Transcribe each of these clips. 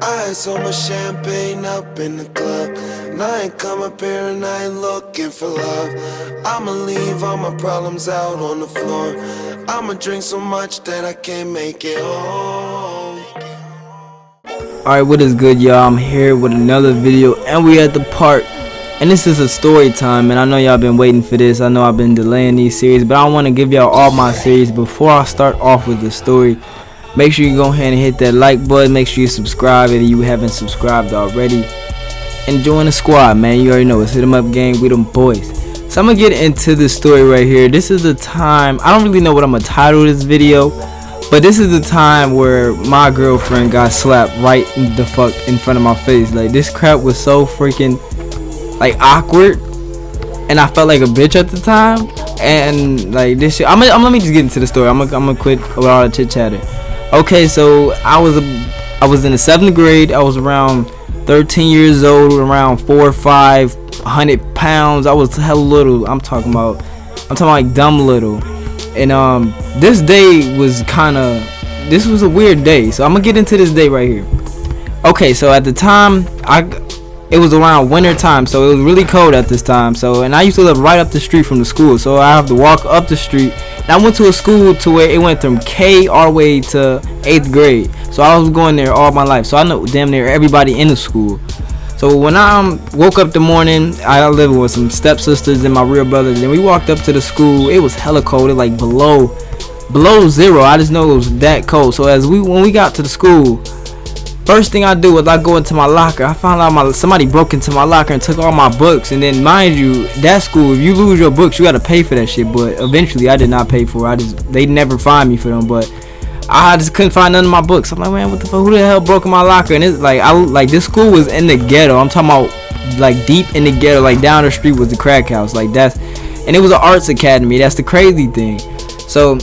I had so much champagne up in the club, and I ain't come up here and I ain't looking for love. I'ma leave all my problems out on the floor. I'ma drink so much that I can't make it home. Alright, what is good, y'all? I'm here with another video, and we at the park. And this is a story time, and I know y'all been waiting for this. I know I've been delaying these series, but I want to give y'all all my series. Before I start off with the story, make sure you go ahead and hit that like button. Make sure you subscribe if you haven't subscribed already, and join the squad, man. You already know it's Hit 'em Up Gang, we them boys. So I'm gonna get into this story right here. This is the time, I don't really know what I'm gonna title this video, but this is the time where my girlfriend got slapped right in the fuck in front of my face. Like, this crap was so freaking like awkward, and I felt like a bitch at the time. And like this shit, let me just get into the story. I'm gonna quit with all the chit chatter. Okay, so I was in the 7th grade. I was around 13 years old, around 4 or 5, 100 pounds. I was hella little. I'm talking about like dumb little. And this day was this was a weird day. So I'm gonna get into this day right here. Okay, so at the time it was around winter time, so it was really cold at this time. So, and I used to live right up the street from the school, so I have to walk up the street. And I went to a school to where it went from K all the way to 8th grade. So I was going there all my life, so I know damn near everybody in the school. So when I woke up the morning, I lived with some stepsisters and my real brothers, and we walked up to the school. It was hella cold. It like below 0. I just know it was that cold. So when we got to the school, first thing I do was I go into my locker. I found out somebody broke into my locker and took all my books. And then, mind you, that school, if you lose your books, you gotta pay for that shit. But eventually, I did not pay for it. They never find me for them. But I just couldn't find none of my books. I'm like, man, what the fuck? Who the hell broke in my locker? And it's like, this school was in the ghetto. I'm talking about like deep in the ghetto. Like down the street was the crack house. Like and it was an arts academy. That's the crazy thing. So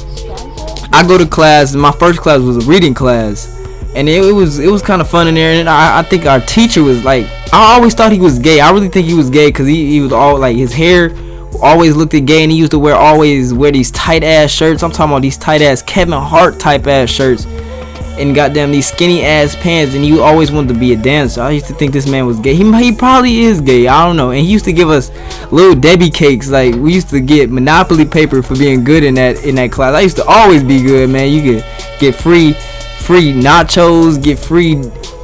I go to class, and my first class was a reading class. And it was kind of fun in there. And I think our teacher was like, I always thought he was gay. I really think he was gay, because he was all like, his hair always looked gay, and he used to always wear these tight ass shirts. I'm talking about these tight ass Kevin Hart type ass shirts, and goddamn these skinny ass pants. And he always wanted to be a dancer. I used to think this man was gay. He probably is gay, I don't know. And he used to give us little Debbie cakes. Like, we used to get Monopoly paper for being good in that class. I used to always be good, man. You could get free nachos, get free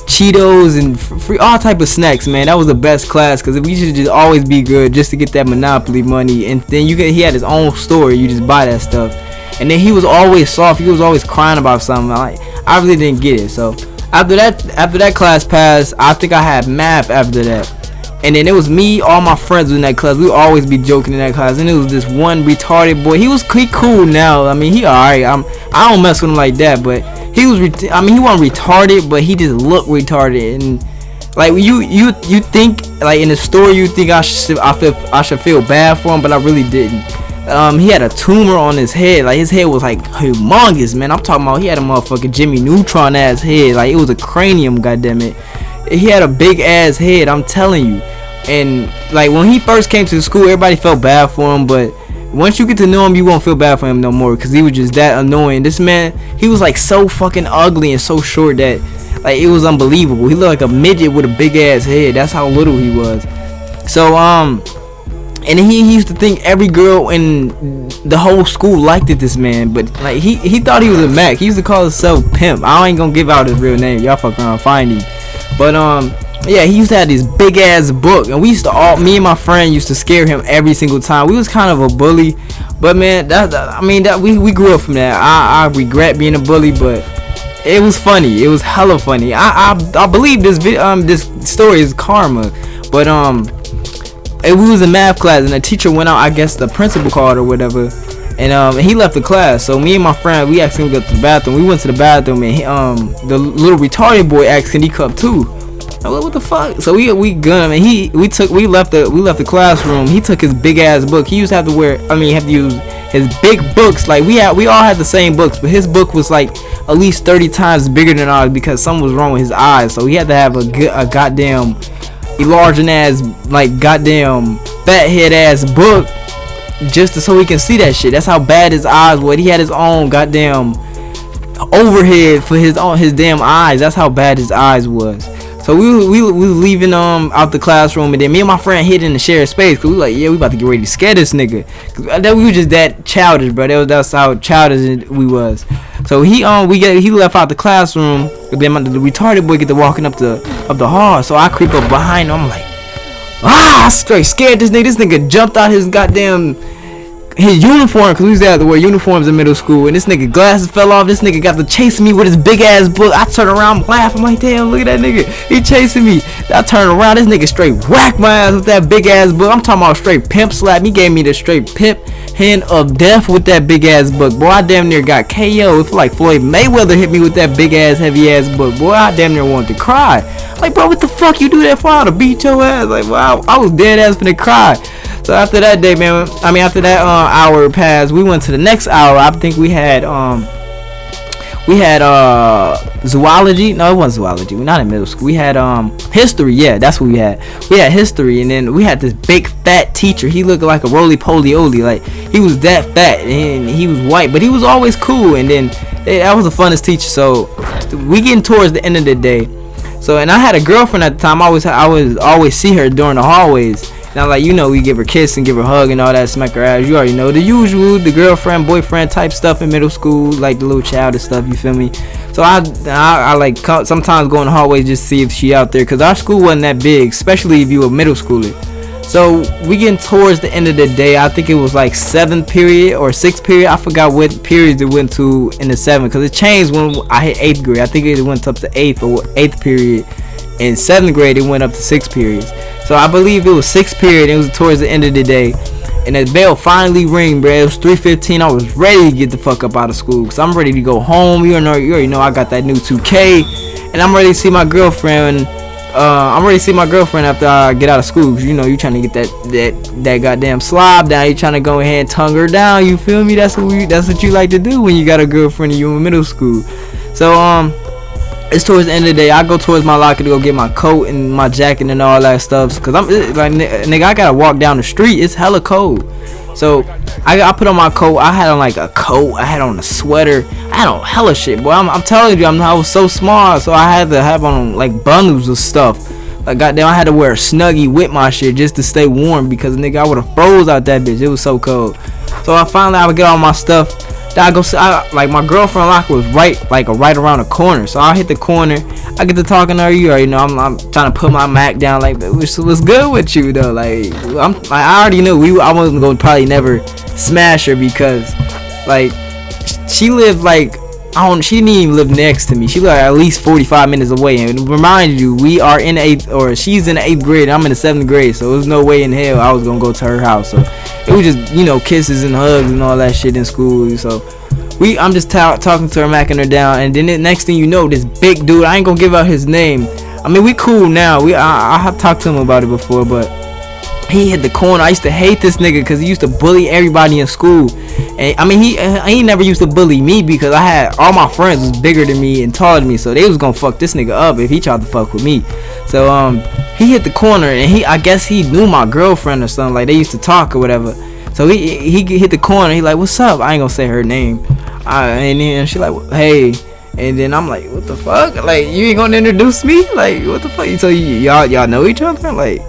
Cheetos, and free all type of snacks, man. That was the best class, because we should just always be good just to get that Monopoly money. And then he had his own store. You just buy that stuff. And then he was always soft. He was always crying about something. I really didn't get it. So after that class passed, I think I had math after that. And then it was me, all my friends in that class. We would always be joking in that class. And it was this one retarded boy. He cool now. I mean, he alright. I don't mess with him like that, but he wasn't retarded, but he just looked retarded. And like, you think, like, in the story, you think I should feel bad for him, but I really didn't. He had a tumor on his head. Like, his head was like humongous, man. I'm talking about, he had a motherfucking Jimmy Neutron ass head. Like, it was a cranium, goddammit. He had a big ass head, I'm telling you. And like, when he first came to the school, everybody felt bad for him, but once you get to know him, you won't feel bad for him no more, because he was just that annoying. This man, he was like so fucking ugly and so short that like, it was unbelievable. He looked like a midget with a big ass head. That's how little he was. So and he used to think every girl in the whole school liked this man, but like, he thought he was a Mac. He used to call himself Pimp. I ain't gonna give out his real name. Y'all fuck around, find him. But yeah, he used to have this big ass book, and we used to me and my friend used to scare him every single time. We was kind of a bully, but man, we grew up from that. I regret being a bully, but it was funny. It was hella funny. I believe this story is karma. But we was in math class, and the teacher went out. I guess the principal called or whatever, and he left the class. So me and my friend, we asked him to go to the bathroom. We went to the bathroom, and the little retarded boy asked, "Can he cup too?" What the fuck? So we gun him, and we left the classroom. He took his big ass book. He used to have to use his big books. Like, we all had the same books, but his book was like at least 30 times bigger than ours, because something was wrong with his eyes. So he had to have a goddamn enlarging ass, like, goddamn fat head ass book, just so he can see that shit. That's how bad his eyes were. He had his own goddamn overhead for his damn eyes. That's how bad his eyes was. So we was leaving out the classroom, and then me and my friend hid in the shared space, cause we like, yeah, we about to get ready to scare this nigga. Cause we were just that childish, bro. That's how childish we was. So he left out the classroom, and then the retarded boy get to walking up the hall. So I creep up behind him. I'm like, I straight scared this nigga. This nigga jumped out his goddamn his uniform, cause we used to have to wear uniforms in middle school, and this nigga glasses fell off. This nigga got to chasing me with his big ass book. I turn around, laugh. I'm like, damn, look at that nigga. He chasing me. I turn around. This nigga straight whack my ass with that big ass book. I'm talking about straight pimp slap. He gave me the straight pimp hand of death with that big ass book. Boy, I damn near got KO. It feel like Floyd Mayweather hit me with that big ass heavy ass book. Boy, I damn near wanted to cry. Like, bro, what the fuck you do that for? I to beat your ass. Like, well, I was dead ass finna cry. So after that day, man, after that hour passed, we went to the next hour. I think we had zoology. No, it wasn't zoology. We're not in middle school. We had history. Yeah, that's what we had. We had history, and then we had this big fat teacher. He looked like a roly-poly-oly. Like, he was that fat, and he was white, but he was always cool. And then that was the funnest teacher. So we getting towards the end of the day. So, and I had a girlfriend at the time. I was always see her during the hallways. Now, like, you know, we give her a kiss and give her a hug and all that, smack her ass. You already know the usual, the girlfriend, boyfriend type stuff in middle school, like the little childish stuff, you feel me? So I like sometimes go in the hallway just to see if she out there, because our school wasn't that big, especially if you were a middle schooler. So we getting towards the end of the day. I think it was like 7th period or 6th period. I forgot what periods it went to in the 7th, because it changed when I hit 8th grade. I think it went up to 8th period. In 7th grade, it went up to 6 periods. So I believe it was 6th period. It was towards the end of the day, and the bell finally rang, bro. It was 3:15. I was ready to get the fuck up out of school, cause I'm ready to go home. You already know I got that new 2K, and I'm ready to see my girlfriend. I'm ready to see my girlfriend after I get out of school. Cause you know you trying to get that goddamn slob down. You trying to go ahead and tongue her down. You feel me? That's what you like to do when you got a girlfriend and you in middle school. So it's towards the end of the day. I go towards my locker to go get my coat and my jacket and all that stuff, cause I'm like, nigga, I gotta walk down the street. It's hella cold. So I put on my coat. I had on like a coat. I had on a sweater. I had on hella shit, boy. I'm telling you, I was so small, so I had to have on like bundles of stuff. Like, goddamn, I had to wear a Snuggie with my shit just to stay warm, because nigga, I would have froze out that bitch. It was so cold. So I would get all my stuff. Like, my girlfriend locker was right around the corner. So I hit the corner. I get to talking to her. You already know I'm trying to put my Mac down. Like, what's good with you though? Like, I already knew I wasn't gonna probably never smash her, because like she lived like she didn't even live next to me. She lived at least 45 minutes away. And remind you, we are in she's in the 8th grade. I'm in the 7th grade. So there's no way in hell I was gonna go to her house. So it was just, you know, kisses and hugs and all that shit in school. So I'm just talking to her, macking her down, and then the next thing you know, this big dude, I ain't gonna give out his name. I mean, we cool now. I have talked to him about it before, but he hit the corner. I used to hate this nigga because he used to bully everybody in school. And I mean, he never used to bully me, because I had all my friends was bigger than me and taller than me, so they was gonna fuck this nigga up if he tried to fuck with me. So he hit the corner, and I guess he knew my girlfriend or something. Like, they used to talk or whatever. So he hit the corner. He like, what's up? I ain't gonna say her name. And then she like, hey. And then I'm like, what the fuck? Like, you ain't gonna introduce me? Like, what the fuck? So y'all know each other? Like,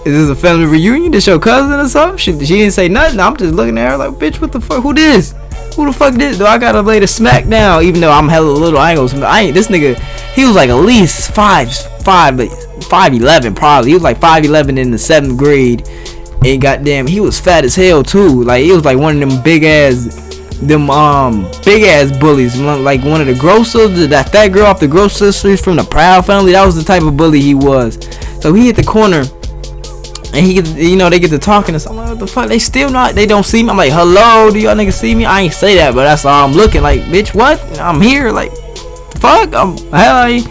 is this a family reunion? This your cousin or something? She didn't say nothing. I'm just looking at her like, bitch, what the fuck? Who this? Who the fuck this? Do I gotta lay the smack down? Even though I'm hella little, this nigga, he was like at least 5'11" probably. He was like 5'11" in the 7th grade. And goddamn, he was fat as hell too. Like, he was like one of them big ass bullies, like one of the grocers, that fat girl off the Groceries from the Proud Family. That was the type of bully he was. So he hit the corner, and they get to talking, and so I'm like, what the fuck? They don't see me. I'm like, hello, do y'all niggas see me? I ain't say that, but that's all I'm looking like, bitch, what? I'm here, like, the fuck? Like,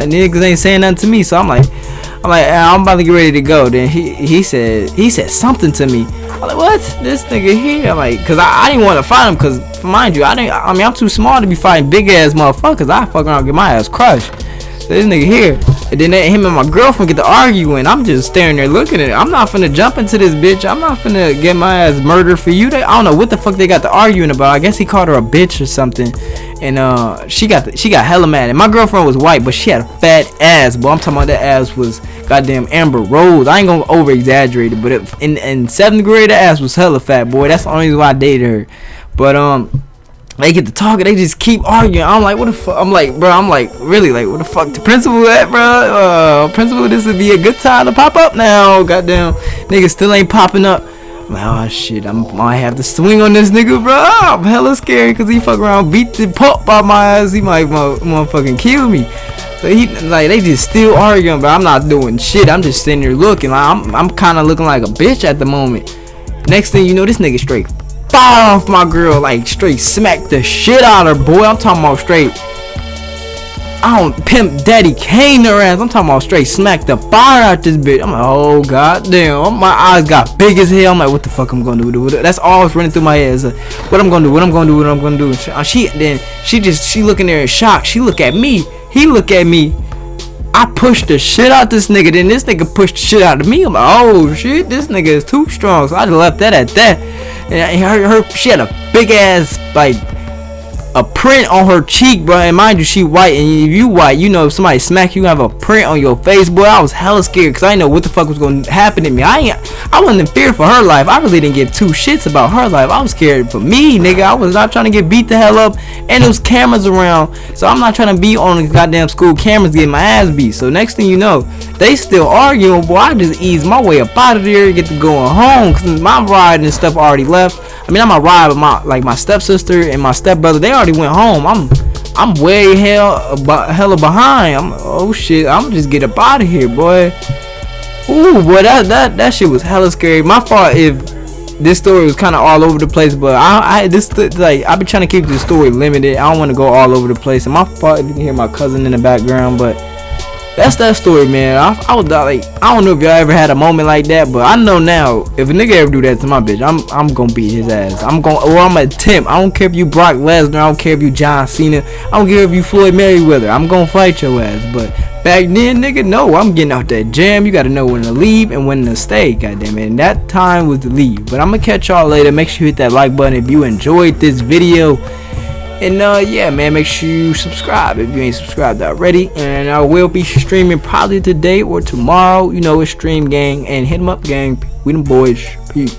niggas ain't saying nothing to me. So I'm like, I'm about to get ready to go. Then he said something to me. I'm like, what? This nigga here? I'm like, cause I didn't want to fight him, cause mind you, I'm too small to be fighting big ass motherfuckers. I fuck around and get my ass crushed. So this nigga here, and then him and my girlfriend get to arguing. I'm just staring there looking at it. I'm not finna jump into this bitch. I'm not finna get my ass murdered for you. I don't know what the fuck they got to arguing about. I guess he called her a bitch or something. and she got hella mad. And my girlfriend was white, but she had a fat ass, boy. I'm talking about that ass was goddamn Amber Rose. I ain't gonna over exaggerate it, but in 7th grade, that ass was hella fat, boy. That's the only reason why I dated her. But they get to talking, they just keep arguing. I'm like, what the fuck? I'm like, bro, really, like, what the fuck the principal at, bro? Principal, this would be a good time to pop up now. Goddamn, nigga still ain't popping up. I'm like, oh shit, I might have to swing on this nigga, bro. I'm hella scared because he fuck around, beat the pulp by my ass. He might motherfucking kill me. So he, like, they just still arguing, but I'm not doing shit. I'm just sitting there looking. Like, I'm kind of looking like a bitch at the moment. Next thing you know, this nigga straight fire off my girl, like straight smack the shit out of her, boy. I'm talking about straight. I don't Pimp Daddy cane her ass. I'm talking about straight smack the fire out this bitch. I'm like, oh goddamn. My eyes got big as hell. I'm like, what the fuck I'm gonna do? That's all that's running through my head. Like, what I'm gonna do? What I'm gonna do? What I'm gonna do? She looking there in shock. She look at me. He look at me. I pushed the shit out this nigga. Then this nigga pushed the shit out of me. I'm like, oh shit, this nigga is too strong. So I just left that at that. And she had a big ass, like, a print on her cheek, bro. And mind you, she white, and if you white, you know, if somebody smack you, have a print on your face, boy. I was hella scared because I didn't know what the fuck was gonna happen to me. I wasn't in fear for her life. I really didn't give two shits about her life. I was scared for me, nigga. I was not trying to get beat the hell up, and there was cameras around, so I'm not trying to be on the goddamn school cameras getting my ass beat. So next thing you know, they still arguing, boy. I just eased my way up out of there, get to going home, because my ride and stuff already left. I mean, I'm a ride with my stepsister and my stepbrother. They already went home. I'm way hella behind. Oh shit. I'm just get up out of here, boy. Ooh, boy, that shit was hella scary. My fault if this story was kind of all over the place, but I've been trying to keep this story limited. I don't want to go all over the place. And my fault if you can hear my cousin in the background, but that's that story, man. I was like, I don't know if y'all ever had a moment like that, but I know now if a nigga ever do that to my bitch, I'm gonna beat his ass. I'm gonna attempt. I don't care if you Brock Lesnar. I don't care if you John Cena. I don't care if you Floyd Mayweather. I'm gonna fight your ass. But back then, nigga, no, I'm getting out that jam. You gotta know when to leave and when to stay. Goddamn it. And that time was to leave. But I'm gonna catch y'all later. Make sure you hit that like button if you enjoyed this video. And yeah, man, make sure you subscribe if you ain't subscribed already. And I will be streaming probably today or tomorrow. You know, it's Stream Gang and Hit 'em Up Gang. We them boys. Peace.